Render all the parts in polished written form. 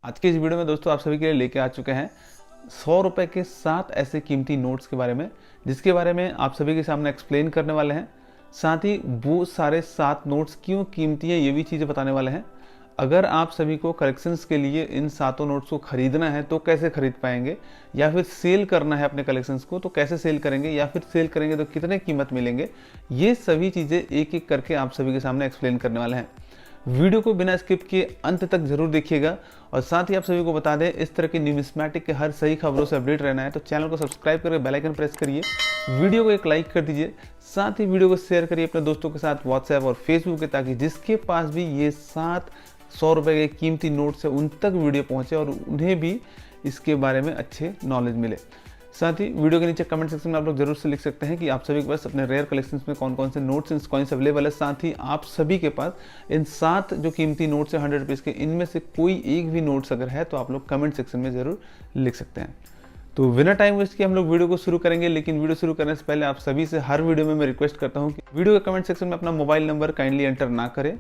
आज के इस वीडियो में दोस्तों आप सभी के लिए लेके आ चुके हैं 100 रुपए के 7 ऐसे कीमती नोट्स के बारे में, जिसके बारे में आप सभी के सामने एक्सप्लेन करने वाले हैं। साथ ही वो सारे 7 नोट्स क्यों कीमती हैं ये भी चीज़ें बताने वाले हैं। अगर आप सभी को कलेक्शंस के लिए इन 7 नोट्स को खरीदना है तो कैसे खरीद पाएंगे, या फिर सेल करना है अपने कलेक्शंस को तो कैसे सेल करेंगे, या फिर सेल करेंगे तो कितने कीमत मिलेंगे, ये सभी चीज़ें एक एक करके आप सभी के सामने एक्सप्लेन करने वाले हैं। वीडियो को बिना स्किप किए अंत तक जरूर देखिएगा। और साथ ही आप सभी को बता दें, इस तरह की न्यूमिस्मैटिक के हर सही खबरों से अपडेट रहना है तो चैनल को सब्सक्राइब करके बेल आइकन प्रेस करिए, वीडियो को एक लाइक कर दीजिए, साथ ही वीडियो को शेयर करिए अपने दोस्तों के साथ व्हाट्सएप और फेसबुक के, ताकि जिसके पास भी ये 7 100 रुपए के कीमती नोट्स है उन तक वीडियो पहुंचे और उन्हें भी इसके बारे में अच्छे नॉलेज मिले। साथ ही वीडियो के नीचे कमेंट सेक्शन में आप लोग जरूर से लिख सकते हैं कि आप सभी के पास अपने रेयर कलेक्शंस में कौन कौन से नोट्स एंड कॉइन्स अवेलेबल है। साथ ही आप सभी के पास इन 7 जो कीमती नोट्स है 100 रुपीज़ के, इनमें से कोई एक भी नोट्स अगर है तो आप लोग कमेंट सेक्शन में ज़रूर लिख सकते हैं। तो बिना टाइम वेस्ट किए हम लोग वीडियो को शुरू करेंगे, लेकिन वीडियो शुरू करने से पहले आप सभी से हर वीडियो में मैं रिक्वेस्ट करता हूँ कि वीडियो के कमेंट सेक्शन में अपना मोबाइल नंबर काइंडली एंटर ना करें,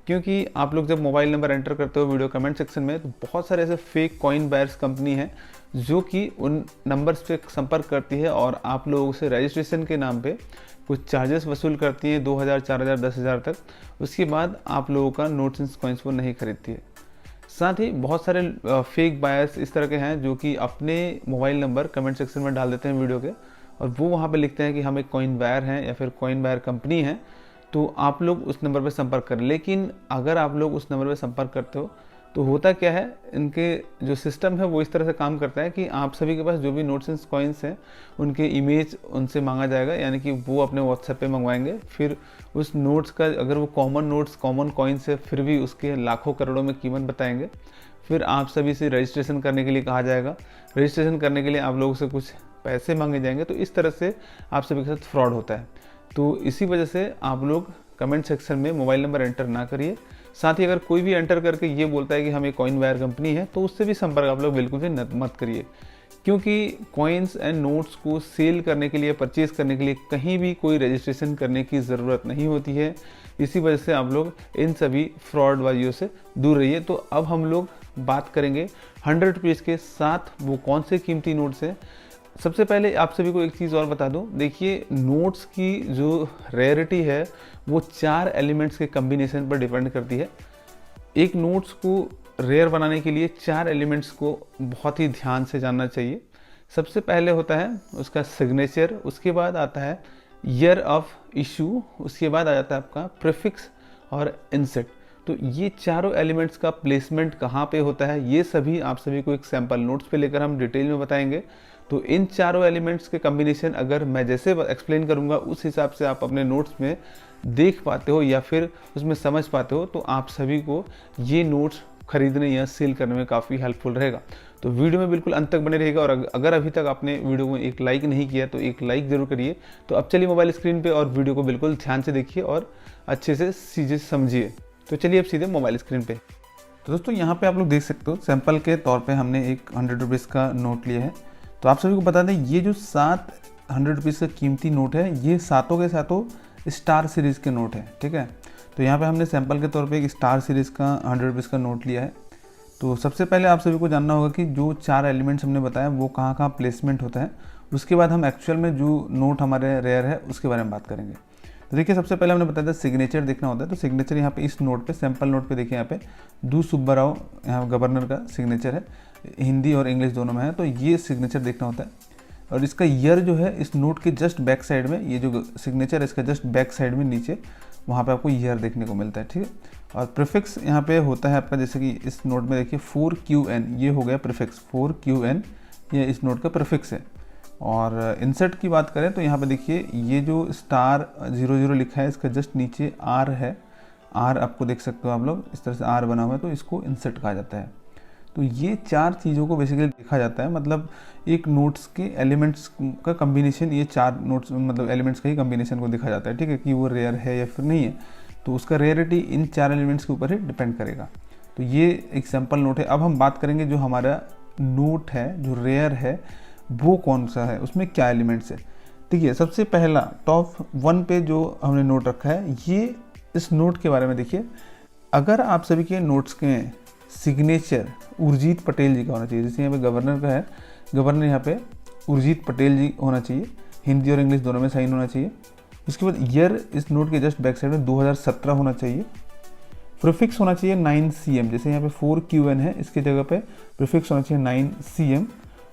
क्योंकि आप लोग जब मोबाइल नंबर एंटर करते हो वीडियो कमेंट सेक्शन में तो बहुत सारे ऐसे फेक कॉइन बायर्स कंपनी है जो कि उन नंबर्स पे संपर्क करती है और आप लोगों से रजिस्ट्रेशन के नाम पे कुछ चार्जेस वसूल करती है 2000, 4000, 10,000 तक। उसके बाद आप लोगों का नोट्स एंड कॉइन्स वो नहीं खरीदती है। साथ ही बहुत सारे फेक बायर्स इस तरह के हैं जो कि अपने मोबाइल नंबर कमेंट सेक्शन में डाल देते हैं वीडियो के, और वो वहाँ पे लिखते हैं कि हम एक कॉइन बायर हैं या फिर कॉइन बायर कंपनी है, तो आप लोग उस नंबर पर संपर्क करें। लेकिन अगर आप लोग उस नंबर पर संपर्क करते हो तो होता क्या है, इनके जो सिस्टम है वो इस तरह से काम करता है कि आप सभी के पास जो भी नोट्स एंड कॉइन्स हैं उनके इमेज उनसे मांगा जाएगा, यानी कि वो अपने व्हाट्सएप पे मंगवाएंगे। फिर उस नोट्स का अगर वो कॉमन नोट्स कॉमन कॉइन्स है फिर भी उसके लाखों करोड़ों में कीमत बताएंगे। फिर आप सभी से रजिस्ट्रेशन करने के लिए कहा जाएगा, रजिस्ट्रेशन करने के लिए आप लोगों से कुछ पैसे मांगे जाएंगे। तो इस तरह से आप सभी के साथ फ्रॉड होता है। तो इसी वजह से आप लोग कमेंट सेक्शन में मोबाइल नंबर एंटर ना करिए। साथ ही अगर कोई भी एंटर करके ये बोलता है कि हम एक कॉइन वायर कंपनी है तो उससे भी संपर्क आप लोग बिल्कुल भी मत करिए, क्योंकि कॉइन्स एंड नोट्स को सेल करने के लिए, परचेज करने के लिए कहीं भी कोई रजिस्ट्रेशन करने की ज़रूरत नहीं होती है। इसी वजह से आप लोग इन सभी फ्रॉडबाजियों से दूर रहिए। तो अब हम लोग बात करेंगे 100 रुपीज़ के 7 वो कौन से कीमती नोट्स हैं। सबसे पहले आप सभी को एक चीज़ और बता दूं, देखिए नोट्स की जो रेयरिटी है वो 4 एलिमेंट्स के कम्बिनेशन पर डिपेंड करती है। एक नोट्स को रेयर बनाने के लिए 4 एलिमेंट्स को बहुत ही ध्यान से जानना चाहिए। सबसे पहले होता है उसका सिग्नेचर, उसके बाद आता है ईयर ऑफ इशू, उसके बाद आ जाता है आपका प्रीफिक्स और इंसेट। तो ये चारों एलिमेंट्स का प्लेसमेंट कहाँ पे होता है ये सभी आप सभी को एक सैम्पल नोट्स पे लेकर हम डिटेल में बताएंगे। तो इन चारों एलिमेंट्स के कम्बिनेशन अगर मैं जैसे एक्सप्लेन करूँगा उस हिसाब से आप अपने नोट्स में देख पाते हो या फिर उसमें समझ पाते हो, तो आप सभी को ये नोट्स खरीदने या सेल करने में काफ़ी हेल्पफुल रहेगा। तो वीडियो में बिल्कुल अंत तक बने रहेगा। और अगर अभी तक आपने वीडियो को एक लाइक नहीं किया तो एक लाइक ज़रूर करिए। तो अब चलिए मोबाइल स्क्रीन पे और वीडियो को बिल्कुल ध्यान से देखिए और अच्छे से चीज़ें समझिए। तो चलिए अब सीधे मोबाइल स्क्रीन पे। तो दोस्तों यहाँ पे आप लोग देख सकते हो, सैंपल के तौर पे हमने एक 100 रुपीज़ का नोट लिया है। तो आप सभी को बता दें, ये जो 7 100 रुपीज़ का कीमती नोट है ये सातों के सातों स्टार सीरीज़ के नोट है, ठीक है। तो यहाँ पे हमने सैंपल के तौर पे एक स्टार सीरीज़ का 100 रुपीज़ का नोट लिया है। तो सबसे पहले आप सभी को जानना होगा कि जो 4 एलिमेंट्स हमने बताया वो कहाँ कहाँ प्लेसमेंट होता है। उसके बाद हम एक्चुअल में जो नोट हमारे रेयर है उसके बारे में बात करेंगे। तो देखिए सबसे पहले हमने बताया था सिग्नेचर देखना होता है। तो सिग्नेचर यहाँ पे इस नोट पे, सैंपल नोट पे देखिए, यहाँ पे दू सुब्बा राव यहाँ गवर्नर का सिग्नेचर है, हिंदी और इंग्लिश दोनों में है। तो ये सिग्नेचर देखना होता है। और इसका ईयर जो है इस नोट के जस्ट बैक साइड में, ये जो सिग्नेचर है इसका जस्ट बैक साइड में नीचे वहाँ पे आपको ईयर देखने को मिलता है, ठीक है। और प्रीफिक्स यहाँ पे होता है आपका, जैसे कि इस नोट में देखिए 4QN, ये हो गया प्रीफिक्स 4QN, ये इस नोट का प्रीफिक्स है। और इंसर्ट की बात करें तो यहाँ पे देखिए ये जो स्टार 00 लिखा है इसका जस्ट नीचे R है, R आपको देख सकते हो आप लोग, इस तरह से R बना हुआ है, तो इसको इंसर्ट कहा जाता है। तो ये 4 चीज़ों को बेसिकली देखा जाता है, मतलब एक नोट्स के एलिमेंट्स का कम्बिनेशन, ये 4 नोट्स मतलब एलिमेंट्स का ही कम्बिनेशन को देखा जाता है, ठीक है, कि वो रेयर है या फिर नहीं है। तो उसका रेयरिटी इन 4 एलिमेंट्स के ऊपर ही डिपेंड करेगा। तो ये एक सैम्पल नोट है। अब हम बात करेंगे जो हमारा नोट है जो रेयर है वो कौन सा है, उसमें क्या एलिमेंट्स है। देखिए सबसे पहला टॉप 1 पे जो हमने नोट रखा है, ये इस नोट के बारे में देखिए। अगर आप सभी के नोट्स के सिग्नेचर उर्जित पटेल जी का होना चाहिए। जैसे यहाँ पे गवर्नर का है, गवर्नर यहाँ पे उर्जित पटेल जी होना चाहिए, हिंदी और इंग्लिश दोनों में साइन होना चाहिए। उसके बाद ईयर इस नोट के जस्ट बैक साइड में 2017 होना चाहिए। प्रीफिक्स होना चाहिए 9 CM, जैसे यहाँ पे 4QN है, इसकी जगह पे प्रीफिक्स होना चाहिए 9 CM।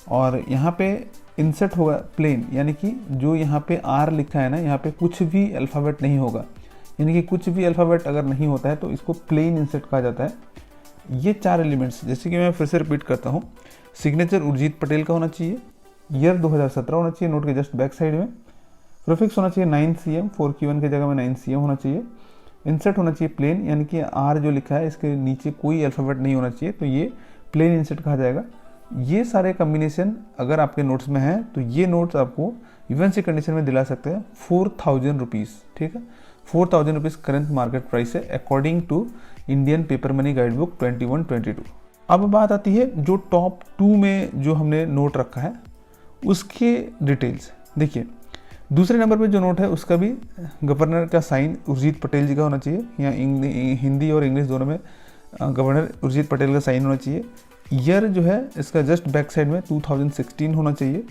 और यहाँ पे इंसर्ट होगा प्लेन, यानी कि जो यहाँ पे R लिखा है ना, यहाँ पे कुछ भी अल्फ़ाबेट नहीं होगा, यानी कि कुछ भी अल्फ़ाबेट अगर नहीं होता है तो इसको प्लेन इंसर्ट कहा जाता है। ये 4 एलिमेंट्स, जैसे कि मैं फिर से रिपीट करता हूँ, सिग्नेचर उर्जित पटेल का होना चाहिए, ईयर 2017 होना चाहिए नोट के जस्ट बैक साइड में, प्रीफिक्स होना चाहिए 9 CM, 4QN की जगह में 9 CM होना चाहिए, इंसर्ट होना चाहिए प्लेन, यानी कि R जो लिखा है इसके नीचे कोई अल्फ़ाबेट नहीं होना चाहिए, तो ये प्लेन इंसर्ट कहा जाएगा। ये सारे कम्बिनेशन अगर आपके नोट्स में हैं तो ये नोट्स आपको इवन सी कंडीशन में दिला सकते हैं 4000 रुपीज़, ठीक है। 4000 रुपीज़ करंट मार्केट प्राइस है according to Indian paper money guide book 21-22। अब बात आती है जो टॉप 2 में जो हमने नोट रखा है उसके डिटेल्स। देखिए दूसरे नंबर पे जो नोट है उसका भी गवर्नर का साइन उर्जित पटेल जी का होना चाहिए, या हिंदी और इंग्लिश दोनों में गवर्नर उर्जित पटेल का साइन होना चाहिए। ईयर जो है इसका जस्ट बैक साइड में 2016 होना चाहिए।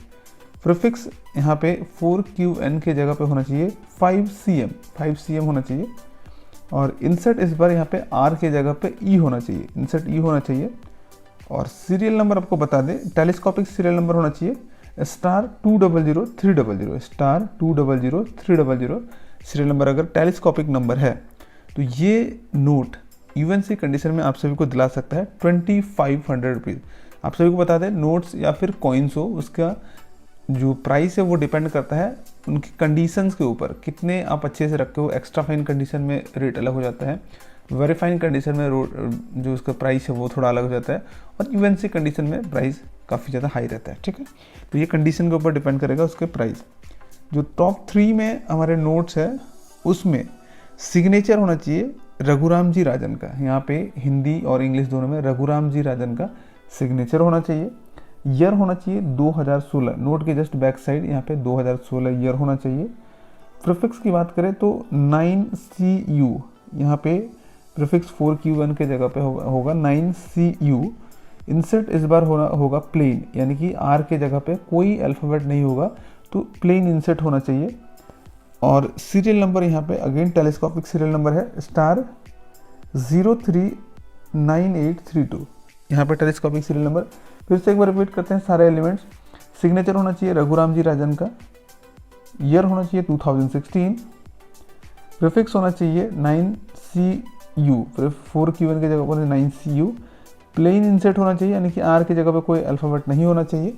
प्रीफिक्स यहाँ पे 4QN के जगह पे होना चाहिए 5 CM होना चाहिए। और इंसर्ट इस बार यहाँ पे R के जगह पे E होना चाहिए, इंसर्ट E होना चाहिए। और सीरियल नंबर आपको बता दें, टेलीस्कोपिक सीरियल नंबर होना चाहिए *200300, *200300 सीरियल नंबर अगर टेलीस्कोपिक नंबर है तो ये नोट इवन सी कंडीशन में आप सभी को दिला सकता है 2500 रुपीज़। आप सभी को बता दें नोट्स या फिर कॉइन्स हो, उसका जो प्राइस है वो डिपेंड करता है उनकी कंडीशंस के ऊपर, कितने आप अच्छे से रखे हो। एक्स्ट्रा फाइन कंडीशन में रेट अलग हो जाता है, वेरी फाइन कंडीशन में जो उसका प्राइस है वो थोड़ा अलग हो जाता है, और इवन सी कंडीशन में प्राइस काफ़ी ज़्यादा हाई रहता है, ठीक है। तो ये कंडीशन के ऊपर डिपेंड करेगा उसके प्राइस। जो टॉप 3 में हमारे नोट्स है उसमें सिग्नेचर होना चाहिए रघुराम जी राजन का, यहाँ पे हिंदी और इंग्लिश दोनों में रघुराम जी राजन का सिग्नेचर होना चाहिए। ईयर होना चाहिए 2016, नोट के जस्ट बैक साइड यहाँ पे 2016 ईयर होना चाहिए। प्रीफिक्स की बात करें तो 9 CU, यहाँ पे प्रीफिक्स 4QN के जगह पे होगा 9 CU। इंसर्ट इस बार होगा प्लेन, यानी कि R के जगह पे कोई अल्फ़ाबेट नहीं होगा, तो प्लेन इंसर्ट होना चाहिए। और सीरियल नंबर यहाँ पे अगेन टेलीस्कोपिक सीरियल नंबर है *039832, यहाँ पे टेलीस्कोपिक सीरियल नंबर। फिर से एक बार रिपीट करते हैं सारे एलिमेंट्स। सिग्नेचर होना चाहिए रघुराम जी राजन का, ईयर होना चाहिए 2016, प्रीफिक्स होना चाहिए 9 CU, 4QN की जगह पर 9 CU, प्लेन इंसर्ट होना चाहिए, यानी कि R की जगह पे कोई अल्फ़ाबेट नहीं होना चाहिए।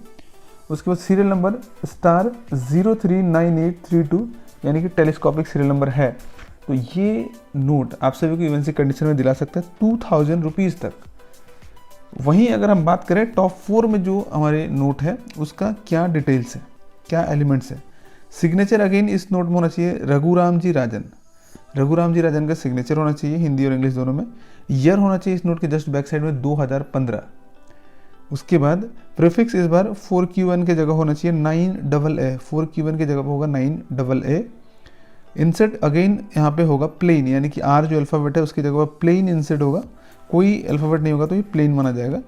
उसके बाद सीरियल नंबर *039832, यानी कि टेलीस्कोपिक सीरियल नंबर है। तो ये नोट आप सभी को इवन सी कंडीशन में दिला सकता है 2000 रुपीज़ तक। वहीं अगर हम बात करें टॉप 4 में जो हमारे नोट है उसका क्या डिटेल्स है, क्या एलिमेंट्स है। सिग्नेचर अगेन इस नोट में होना चाहिए रघुराम जी राजन, रघुराम जी राजन का सिग्नेचर होना चाहिए हिंदी और इंग्लिश दोनों में। ईयर होना चाहिए इस नोट के जस्ट बैक साइड में 2015। उसके बाद प्रीफिक्स इस बार 4QN के जगह होना चाहिए 9AA, 4QN के जगह पर होगा 9AA। इंसर्ट अगेन यहाँ पे होगा प्लेन, यानी कि R जो अल्फ़ाबेट है उसकी जगह पर प्लेन इंसर्ट होगा, कोई अल्फ़ाबेट नहीं होगा तो ये प्लेन माना जाएगा।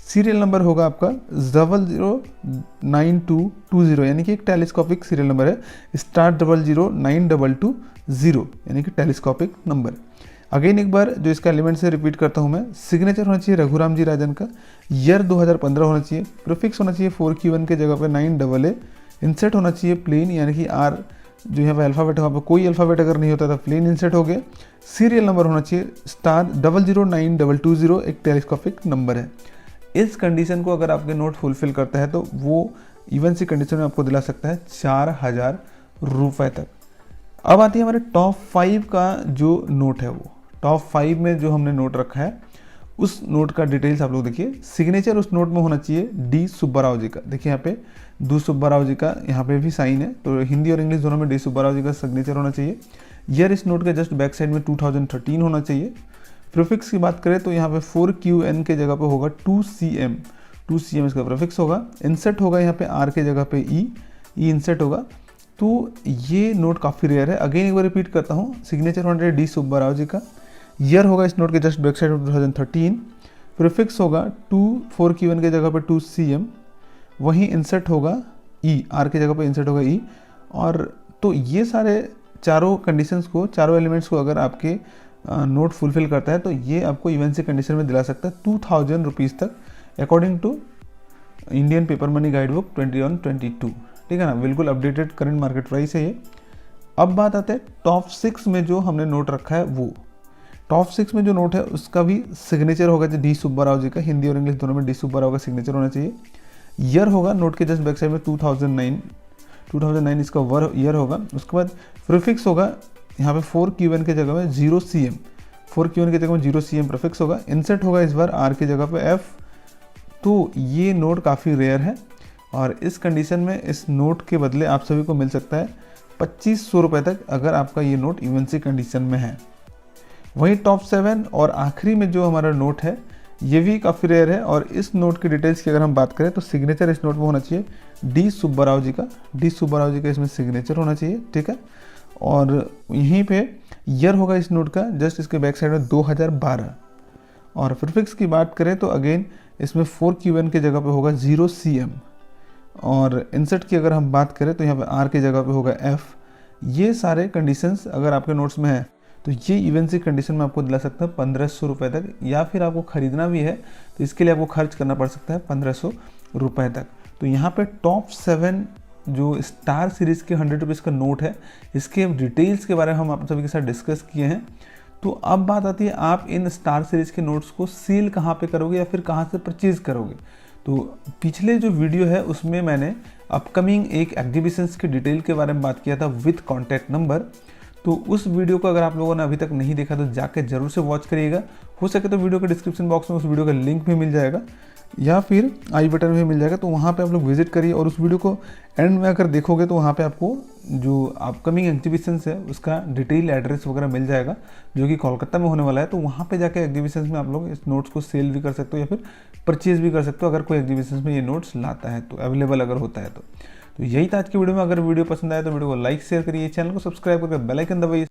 सीरियल नंबर होगा आपका 009220, यानी कि एक टेलीस्कोपिक सीरियल नंबर है *009220, यानी कि टेलीस्कोपिक नंबर। अगेन एक बार जो इसका एलिमेंट से रिपीट करता हूँ मैं, सिग्नेचर होना चाहिए रघुराम जी राजन का, ईयर 2015 होना चाहिए, प्रीफिक्स होना चाहिए 4QN के जगह पे 9AA, इंसर्ट होना चाहिए प्लेन, यानी कि R जो यहाँ पे अल्फ़ाबेट है वहाँ पर कोई अल्फ़ाबेट अगर नहीं होता था प्लेन इंसर्ट हो गया। सीरियल नंबर होना चाहिए *009220, एक टेलीस्कोपिक नंबर है। इस कंडीशन को अगर आपके नोट फुलफिल करता है तो वो इवन सी कंडीशन में आपको दिला सकता है 4000 रुपये तक। अब आती है हमारे टॉप 5 का जो नोट है, वो टॉप 5 में जो हमने नोट रखा है उस नोट का डिटेल्स आप लोग देखिए। सिग्नेचर उस नोट में होना चाहिए डी सुब्बाराव जी का, देखिए यहाँ पे डी सुब्बाराव जी का यहाँ पे भी साइन है, तो हिंदी और इंग्लिश दोनों में डी सुब्बाराव जी का सिग्नेचर होना चाहिए। ईयर इस नोट के जस्ट बैक साइड में 2013 होना चाहिए। प्रीफिक्स की बात करें तो यहाँ पे 4QN के जगह पे होगा 2CM इसका प्रीफिक्स होगा। इंसर्ट होगा यहाँ पे R के जगह पे E इंसर्ट होगा। तो ये नोट काफ़ी रेयर है। अगेन एक बार रिपीट करता हूँ, सिग्नेचर होना चाहिए डी सुब्बाराव जी का, ईयर होगा इस नोट के जस्ट बैक साइड में 2013, प्रीफिक्स होगा 2 4Q1 के जगह पे 2CM, वहीं इंसर्ट होगा ई, आर की जगह पे इंसर्ट होगा ई। और तो ये सारे चारों कंडीशंस को, चारों एलिमेंट्स को अगर आपके नोट फुलफिल करता है तो ये आपको इवेंसी कंडीशन में दिला सकता है 2000 रुपीज़ तक, according to Indian paper money guide book 2022। ठीक है ना, बिल्कुल अपडेटेड करंट मार्केट प्राइस है ये। अब बात आते हैं टॉप 6 में जो हमने नोट रखा है वो। टॉप 6 में जो नोट है उसका भी सिग्नेचर होगा डी सुब्बा राव जी का, हिंदी और इंग्लिश दोनों में डी सुब्बा राव का सिग्नेचर होना चाहिए। ईयर होगा नोट के जस्ट बैक साइड में 2009 इसका ईयर होगा। उसके बाद प्रीफिक्स होगा यहाँ पे 4Q1 के जगह में 0CM, 4Q1 के जगह में 0CM प्रीफिक्स होगा। इंसर्ट होगा इस बार आर की जगह पे एफ। तो ये नोट काफ़ी रेयर है और इस कंडीशन में इस नोट के बदले आप सभी को मिल सकता है 2500 रुपये तक, अगर आपका ये नोट इवेंसी कंडीशन में है। वहीं टॉप 7 और आखिरी में जो हमारा नोट है ये भी काफ़ी रेयर है। और इस नोट की डिटेल्स की अगर हम बात करें तो सिग्नेचर इस नोट में होना चाहिए डी सुब्बा राव जी का, डी सुब्बा राव जी का इसमें सिग्नेचर होना चाहिए। ठीक है, और यहीं पे ईयर होगा इस नोट का जस्ट इसके बैक साइड में 2012। और प्रीफिक्स की बात करें तो अगेन इसमें 4Q1 के जगह पे होगा 0CM। और इंसर्ट की अगर हम बात करें तो यहाँ पे आर की जगह पे होगा एफ। ये सारे कंडीशंस अगर आपके नोट्स में है तो ये इवेंसी कंडीशन में आपको दिला सकता है 1500 रुपये तक, या फिर आपको ख़रीदना भी है तो इसके लिए आपको खर्च करना पड़ सकता है 1500 रुपये तक। तो यहाँ पे टॉप 7 जो स्टार सीरीज़ के 100 रुपीज़ का नोट है, इसके डिटेल्स के बारे में हम आप सभी के साथ डिस्कस किए हैं। तो अब बात आती है आप इन स्टार सीरीज़ के नोट्स को सील कहाँ पे करोगे या फिर कहाँ से परचेज़ करोगे। तो पिछले जो वीडियो है उसमें मैंने अपकमिंग एक एग्जीबिशंस की डिटेल के बारे में बात किया था विथ कॉन्टैक्ट नंबर। तो उस वीडियो को अगर आप लोगों ने अभी तक नहीं देखा तो जाके जरूर से वॉच करिएगा। हो सके तो वीडियो के डिस्क्रिप्शन बॉक्स में उस वीडियो का लिंक भी मिल जाएगा या फिर आई बटन में मिल जाएगा, तो वहाँ पे आप लोग विजिट करिए। और उस वीडियो को एंड में अगर देखोगे तो वहाँ पे आपको जो अपकमिंग एग्जीबिशंस है उसका डिटेल एड्रेस वगैरह मिल जाएगा, जो कि कोलकाता में होने वाला है। तो वहाँ पे जाके एग्जीबिशंस में आप लोग इस नोट्स को सेल भी कर सकते हो या फिर परचेज भी कर सकते हो, अगर कोई एग्जीबिशंस में ये नोट्स लाता है तो, अवेलेबल अगर होता है तो। यही था आज की वीडियो में। अगर वीडियो पसंद आया तो वीडियो को लाइक शेयर करिए, चैनल को सब्सक्राइब करके बेल आइकन दबाइए।